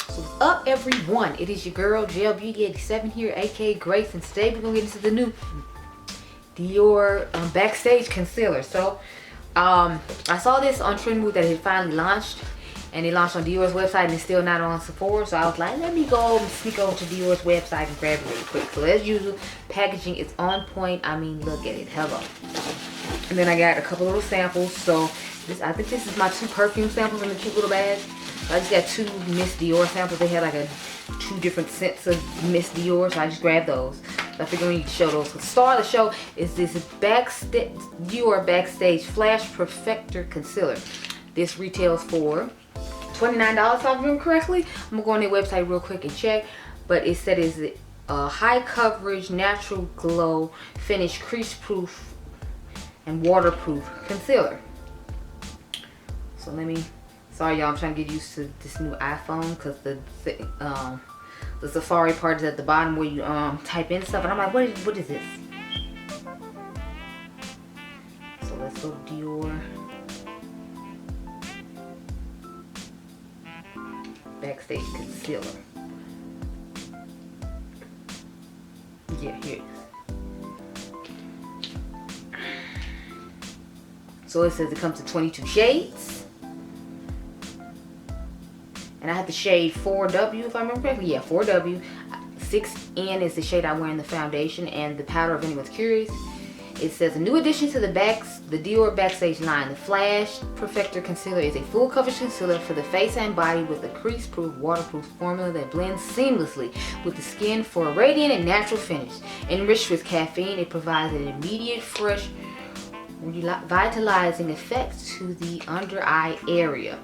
So what's up, everyone? It is your girl Gel Beauty 87 here, aka Grace, and today we're gonna get into the new Dior Backstage concealer. So I saw this on Trendmood that it finally launched, and it launched on Dior's website and it's still not on Sephora. So I was like, let me go and sneak over to Dior's website and grab it really quick. So as usual, packaging is on point. I mean, look at it. Hello. And then I got a couple little samples. So I think this is my 2 perfume samples in the cute little bag. So I just got 2 Miss Dior samples. They had like 2 different scents of Miss Dior, so I just grabbed those. So I figured we need to show those. So the star of the show is this Dior Backstage Flash Perfector Concealer. This retails for $29 if I remember correctly. I'm gonna go on their website real quick and check. But it said it's a high coverage, natural glow finish, crease proof and waterproof concealer. So sorry y'all, I'm trying to get used to this new iPhone because the Safari part is at the bottom where you type in stuff, and I'm like, what is this? So let's go to Dior Backstage Concealer. Yeah, here it is. So it says it comes in 22 shades. And I have the shade 4W if I remember correctly. Yeah, 4W. 6N is the shade I wear in the foundation and the powder if anyone's curious. It says a new addition to the Dior Backstage line. The Flash Perfector Concealer is a full coverage concealer for the face and body with a crease-proof, waterproof formula that blends seamlessly with the skin for a radiant and natural finish. Enriched with caffeine, it provides an immediate, fresh, revitalizing effect to the under eye area.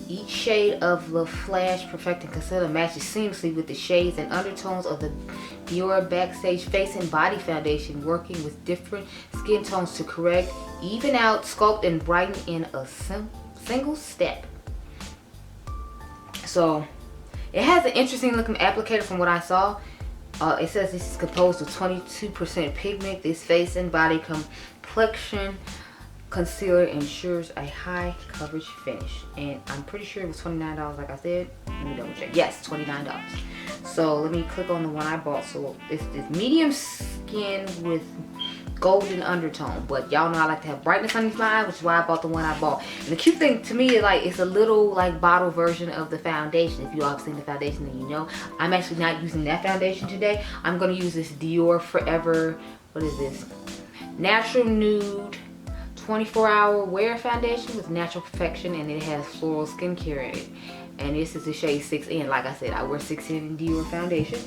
Each shade of the Flash Perfecting Concealer matches seamlessly with the shades and undertones of the Dior Backstage Face and Body Foundation, working with different skin tones to correct, even out, sculpt, and brighten in a single step. So it has an interesting looking applicator from what I saw. It says this is composed of 22% pigment. This face and body complexion concealer ensures a high coverage finish, and I'm pretty sure it was $29 like I said. Let me double check. Yes, $29. So let me click on the one I bought. So it's this medium skin with golden undertone, but y'all know I like to have brightness on these eyes, which is why I bought the one I bought. And the cute thing to me is like it's a little like bottle version of the foundation. If you all have seen the foundation, then you know I'm actually not using that foundation today. I'm going to use this Dior Forever, what is this, Natural Nude 24-hour wear foundation with natural perfection, and it has floral skincare in it. And this is the shade 6N. Like I said, I wear 6N in Dior foundation.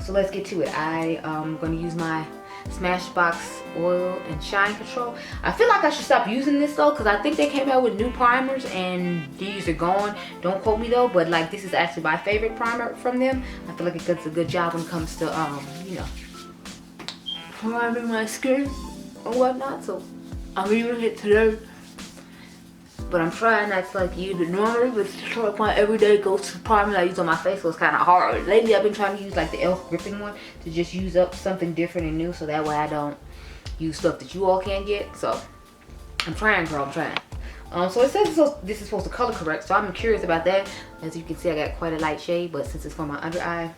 So let's get to it. I'm going to use my Smashbox Oil and Shine Control. I feel like I should stop using this though, because I think they came out with new primers and these are gone. Don't quote me though, but like this is actually my favorite primer from them. I feel like it does a good job when it comes to you know, priming my skin or whatnot. So I'm using it today, but I'm trying not to like use it normally, but it's like my everyday go-to primer I use on my face, so it's kind of hard. Lately I've been trying to use like the e.l.f. gripping one to just use up something different and new, so that way I don't use stuff that you all can't get. So I'm trying, girl, I'm trying. So it says this is supposed to color correct, so I'm curious about that. As you can see, I got quite a light shade, but since it's for my under eye,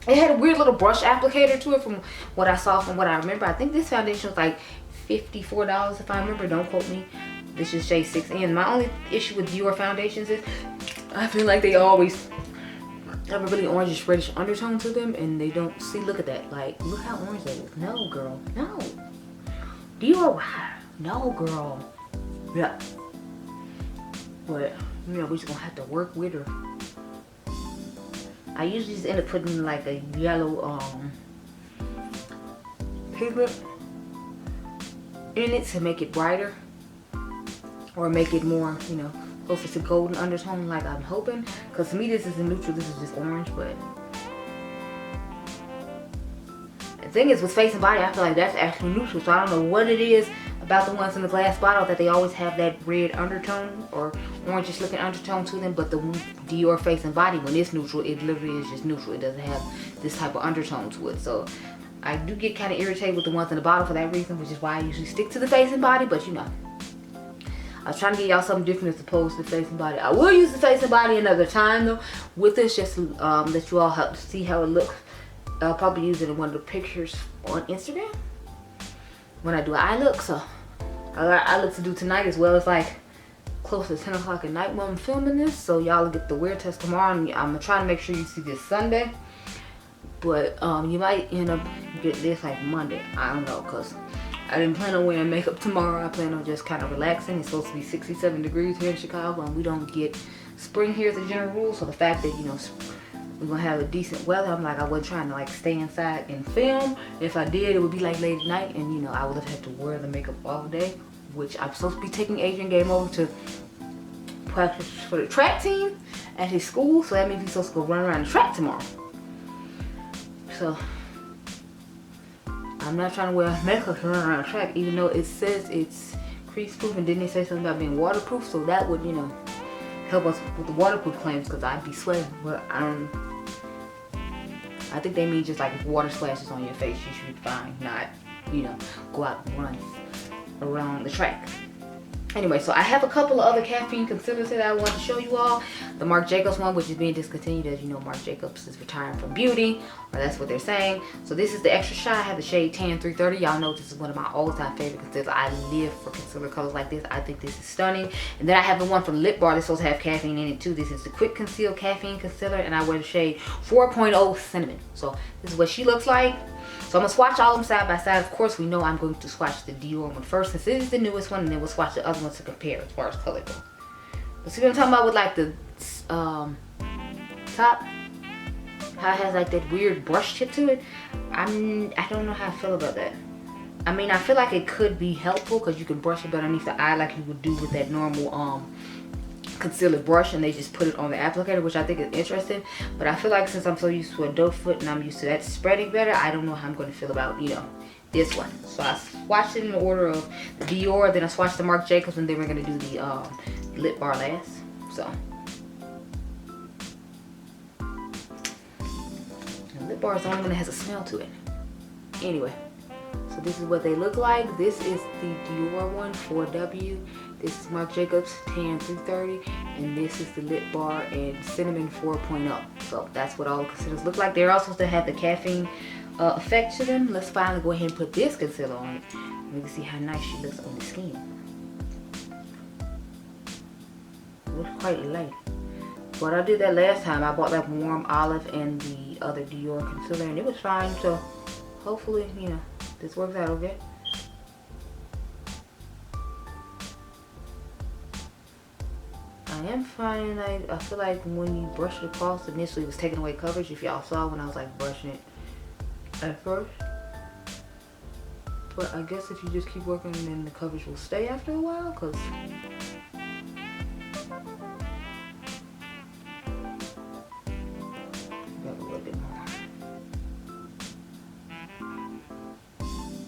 it had a weird little brush applicator to it from what I saw, from what I remember. I think this foundation was like $54 if I remember, don't quote me. This is shade 6N. My only issue with Dior foundations is I feel like they always have a really orangish reddish undertone to them, and they don't see, look at that, like look how orange that is. No girl, no. Dior, wow, no girl. Yeah, but you know, we're just gonna have to work with her. I usually just end up putting like a yellow pigment in it to make it brighter, or make it more, you know, closer to golden undertone like I'm hoping. Because to me this is a neutral, this is just orange. But the thing is with face and body, I feel like that's actually neutral, so I don't know what it is about the ones in the glass bottle that they always have that red undertone or orangish looking undertone to them. But the Dior face and body, when it's neutral, it literally is just neutral. It doesn't have this type of undertone to it. So I do get kind of irritated with the ones in the bottle for that reason, which is why I usually stick to the face and body. But you know, I was trying to get y'all something different as opposed to Face and Body. I will use the Face and Body another time though with this, just to let you all help to see how it looks. I'll probably use it in one of the pictures on Instagram when I do eye look. So I got eye look to do tonight as well. It's like close to 10 o'clock at night when I'm filming this, so y'all will get the wear test tomorrow, and I'm gonna try to make sure you see this Sunday, but you might end up get this like Monday. I don't know, because I didn't plan on wearing makeup tomorrow. I plan on just kind of relaxing. It's supposed to be 67 degrees here in Chicago, and we don't get spring here as a general rule, so the fact that, you know, we're gonna have a decent weather, I'm like, I wasn't trying to like stay inside and film. If I did, it would be like late at night, and you know, I would have had to wear the makeup all day, which I'm supposed to be taking Adriangameover to practice for the track team at his school, so that means he's supposed to go run around the track tomorrow. So I'm not trying to wear makeup to run around the track, even though it says it's crease proof, and didn't they say something about being waterproof, so that would, you know, help us with the waterproof claims, because I'd be sweating. But I think they mean just like if water splashes on your face, you should be fine, not, you know, go out and run around the track. Anyway, so I have a couple of other caffeine concealers that I want to show you all. The Marc Jacobs one, which is being discontinued. As you know, Marc Jacobs is retiring from beauty, or that's what they're saying. So this is the extra shine. I have the shade Tan 330. Y'all know this is one of my all-time favorite concealers. I live for concealer colors like this. I think this is stunning. And then I have the one from Lip Bar that's supposed to have caffeine in it too. This is the Quick Conceal Caffeine Concealer, and I wear the shade 4.0 Cinnamon. So this is what she looks like. So I'm gonna swatch all of them side by side. Of course, we know I'm going to swatch the Dior one first, since this is the newest one, and then we'll swatch the other ones to compare as far as color goes. But see what I'm talking about with like the top, how it has like that weird brush tip to it. I don't know how I feel about that. I mean, I feel like it could be helpful because you can brush it underneath the eye like you would do with that normal concealer brush, and they just put it on the applicator, which I think is interesting. But I feel like since I'm so used to a doe foot and I'm used to that spreading better, I don't know how I'm going to feel about, you know, this one. So I swatched it in the order of the Dior, then I swatched the Marc Jacobs, and then we're going to do the Lip Bar last. So the Lip Bar is the only one that has a smell to it. Anyway, so this is what they look like. This is the Dior one, 4W. This is Marc Jacobs Tan 330, and this is the Lip Bar and Cinnamon 4.0. So that's what all the concealers look like. They're also to have the caffeine effect to them. Let's finally go ahead and put this concealer on it. We can see how nice she looks on the skin. It looks quite light. But I did that last time. I bought that warm olive and the other Dior concealer, and it was fine. So hopefully, you know, this works out okay. I am finding like, I feel like when you brush it across, initially it was taking away coverage, if y'all saw when I was like brushing it at first. But I guess if you just keep working, then the coverage will stay after a while, because got a little bit more.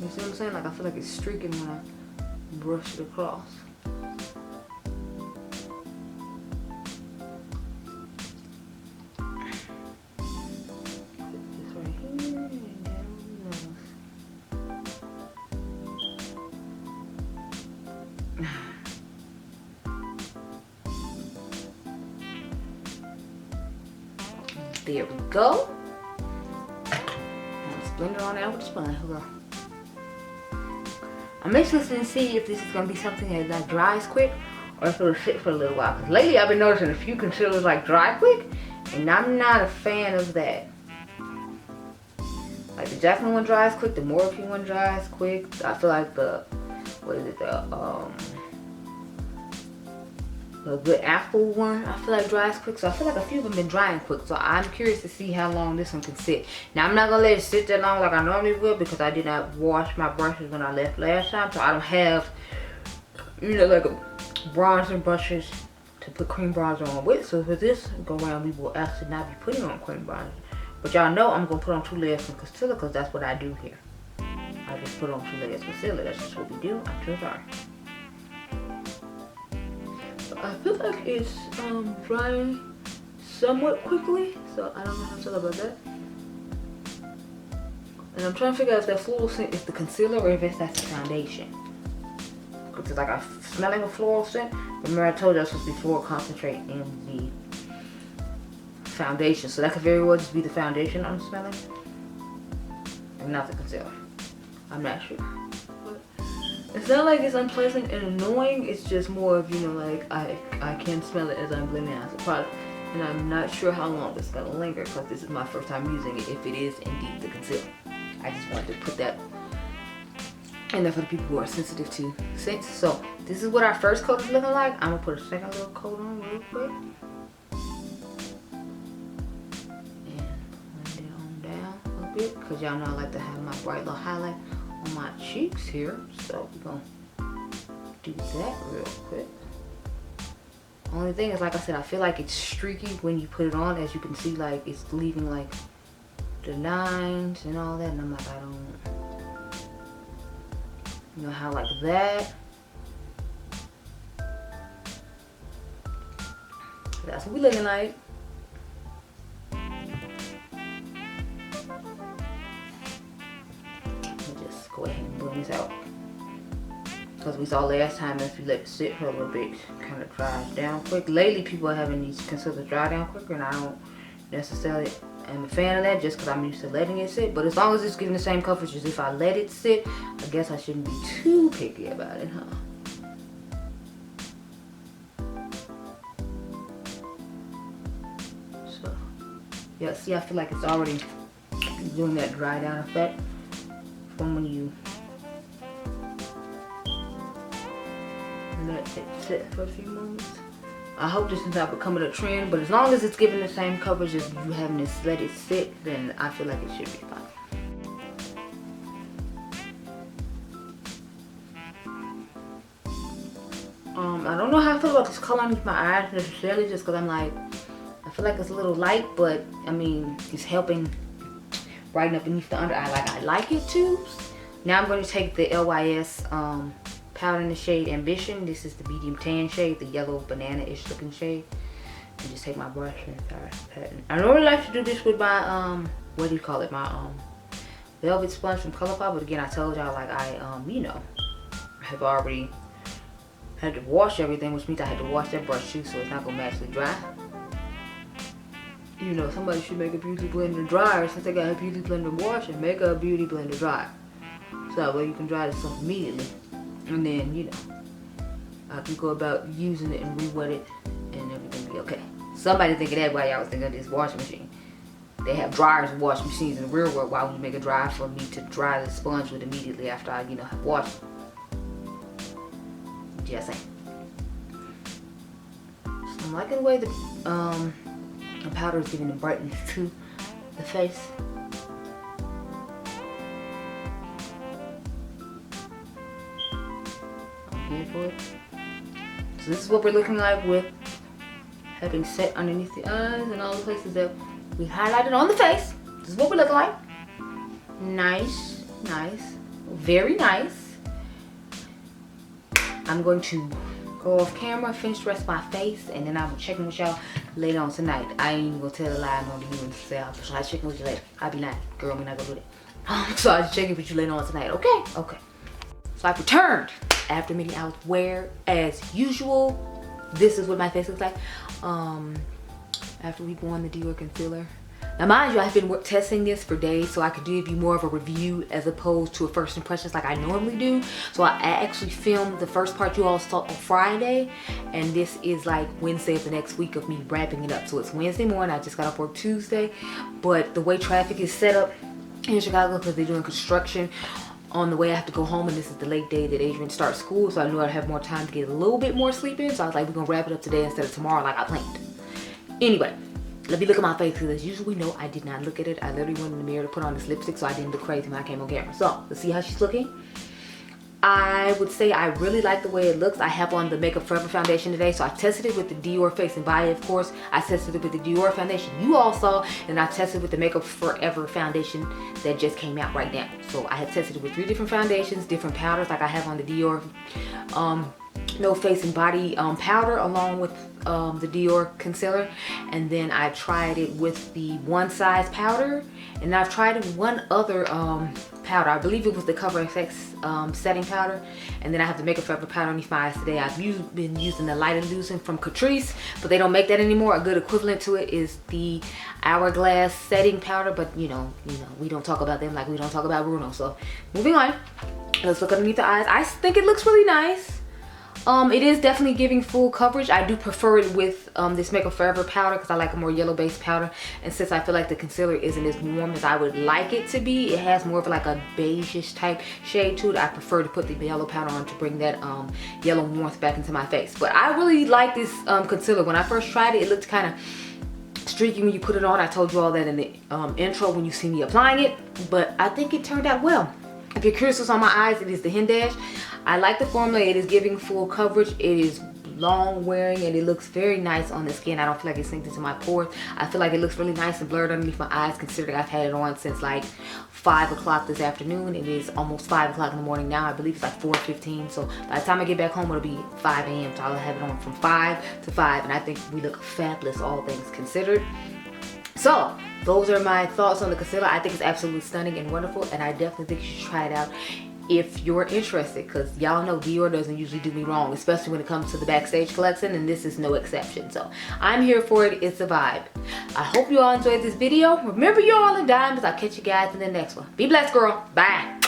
You see what I'm saying? Like I feel like it's streaking when I brush it across. There we go. Now let's blend it on out with the sponge. I'm interested to see if this is going to be something that like dries quick, or if it'll sit for a little while. Because lately I've been noticing a few concealers like dry quick, and I'm not a fan of that. Like the Jacqueline one dries quick, the Morphe one dries quick. I feel like the, what is it, the Good Apple one, I feel like dries quick. So I feel like a few of them been drying quick. So I'm curious to see how long this one can sit. Now I'm not gonna let it sit that long like I normally would, because I did not wash my brushes when I left last time. So I don't have, you know, like bronzer brushes to put cream bronzer on with. So for this go around, we will actually not be putting on cream bronzer. But y'all know I'm gonna put on 2 layers of concealer, because that's what I do here. I just put on 2 layers of concealer. That's just what we do. I'm too sorry. I feel like it's drying somewhat quickly, so I don't know how to feel about that. And I'm trying to figure out if that fluorescent is the concealer or if that's the foundation. because it's like I'm smelling a floral scent. Remember I told you I was supposed to be floral concentrate in the foundation, so that could very well just be the foundation I'm smelling and not the concealer. I'm not sure. But it's not like it's unpleasant and annoying, it's just more of, you know, like I can smell it as I'm blending out the product, and I'm not sure how long it's gonna linger because this is my first time using it, if it is indeed the concealer. I just wanted to put that in there for the people who are sensitive to scents. So this is what our first coat is looking like. I'm gonna put a second little coat on real quick. Bit because y'all know I like to have my bright little highlight on my cheeks here, so we're gonna do that real quick. Only thing is, like I said, I feel like it's streaky when you put it on. As you can see, like it's leaving like the lines and all that, and I'm like, I don't, you know how like that. That's what we looking like. Go ahead and blend this out, because we saw last time if you let it sit for a little bit, it kind of dries down quick. Lately people are having these concealers dry down quicker, and I don't necessarily am a fan of that just because I'm used to letting it sit. But as long as it's giving the same coverage as if I let it sit, I guess I shouldn't be too picky about it, huh? So yeah, see, I feel like it's already doing that dry down effect from when you let it sit for a few moments. I hope this is not becoming a trend, but as long as it's giving the same coverage as you having this let it sit, then I feel like it should be fine. I don't know how I feel about this color underneath my eyes necessarily, just because I'm like, I feel like it's a little light, but I mean, it's helping brighten up beneath the under eye like I like it to. Now I'm going to take the LYS powder in the shade Ambition. This is the medium tan shade, the yellow banana-ish looking shade. And just take my brush and start patting. I normally like to do this with my what do you call it? My velvet sponge from ColourPop, but again, I told y'all like I you know, I have already had to wash everything, which means I had to wash that brush too, so it's not gonna naturally dry. You know, somebody should make a beauty blender dryer since they got a beauty blender wash, and make a beauty blender dryer. So that way you can dry this stuff immediately. And then, you know, I can go about using it and re-wet it and everything will be okay. Somebody thinking that while y'all was thinking of this washing machine. They have dryers and washing machines in the real world. Why would you make a dryer for me to dry the sponge with immediately after I, you know, have washed it? Just saying. So I'm liking the way the powder is giving the brightness to the face. I'm here for it. So this is what we're looking like with having set underneath the eyes and all the places that we highlighted on the face. This is what we're looking like. Nice, nice, very nice. I'm going to go off camera, finish the rest of my face, and then I'm checking with y'all later on tonight. I ain't even gonna tell a lie on you and say I'll try checking with you later. I'll be lying. Girl, we're not gonna do that. So I'll check in with you later on tonight, okay? Okay. So I've returned after many hours where, as usual, this is what my face looks like. After we go on the Dior concealer. Now mind you, I've been testing this for days so I could give you more of a review as opposed to a first impressions like I normally do. So I actually filmed the first part you all saw on Friday, and this is like Wednesday of the next week of me wrapping it up. So it's Wednesday morning, I just got off work Tuesday, but the way traffic is set up in Chicago, because they're doing construction on the way, I have to go home, and this is the late day that Adrian starts school, so I knew I'd have more time to get a little bit more sleep in. So I was like, we're gonna wrap it up today instead of tomorrow like I planned. Anyway, let me look at my face, because as usual, we know I did not look at it. I literally went in the mirror to put on this lipstick so I didn't look crazy when I came on camera. So let's see how she's looking. I would say I really like the way it looks. I have on the Makeup Forever foundation today, so I tested it with the Dior Face and Body, of course. I tested it with the Dior foundation you all saw, and I tested with the Makeup Forever foundation that just came out right now. So I have tested it with 3 different foundations, different powders, like I have on the Dior No Face and Body powder along with the Dior concealer, and then I tried it with the One Size powder, and I've tried it with one other powder. I believe it was the Cover FX setting powder, and then I have the Makeup Forever powder underneath my eyes today. I've been using the Light Illusion from Catrice, but they don't make that anymore. A good equivalent to it is the Hourglass setting powder, but you know, we don't talk about them like we don't talk about Bruno. So moving on, let's look underneath the eyes. I think it looks really nice. It is definitely giving full coverage. I do prefer it with this Makeup Forever powder because I like a more yellow based powder, and since I feel like the concealer isn't as warm as I would like it to be, it has more of like a beige-ish type shade to it. I prefer to put the yellow powder on to bring that yellow warmth back into my face. But I really like this concealer. When I first tried it, it looked kind of streaky when you put it on. I told you all that in the intro when you see me applying it, but I think it turned out well. If you're curious what's on my eyes, it is the Hen Dash. I like the formula. It is giving full coverage. It is long wearing and it looks very nice on the skin. I don't feel like it sinks into my pores. I feel like it looks really nice and blurred underneath my eyes, considering I've had it on since like 5 o'clock this afternoon. It is almost 5 o'clock in the morning now. I believe it's like 4:15. So by the time I get back home, it'll be 5 a.m. So I'll have it on from 5 to 5, and I think we look fabulous, all things considered. So those are my thoughts on the concealer. I think it's absolutely stunning and wonderful, and I definitely think you should try it out if you're interested, because y'all know Dior doesn't usually do me wrong, especially when it comes to the Backstage collection, and this is no exception. So I'm here for it. It's a vibe. I hope you all enjoyed this video. Remember, you're all in diamonds. I'll catch you guys in the next one. Be blessed, girl. Bye.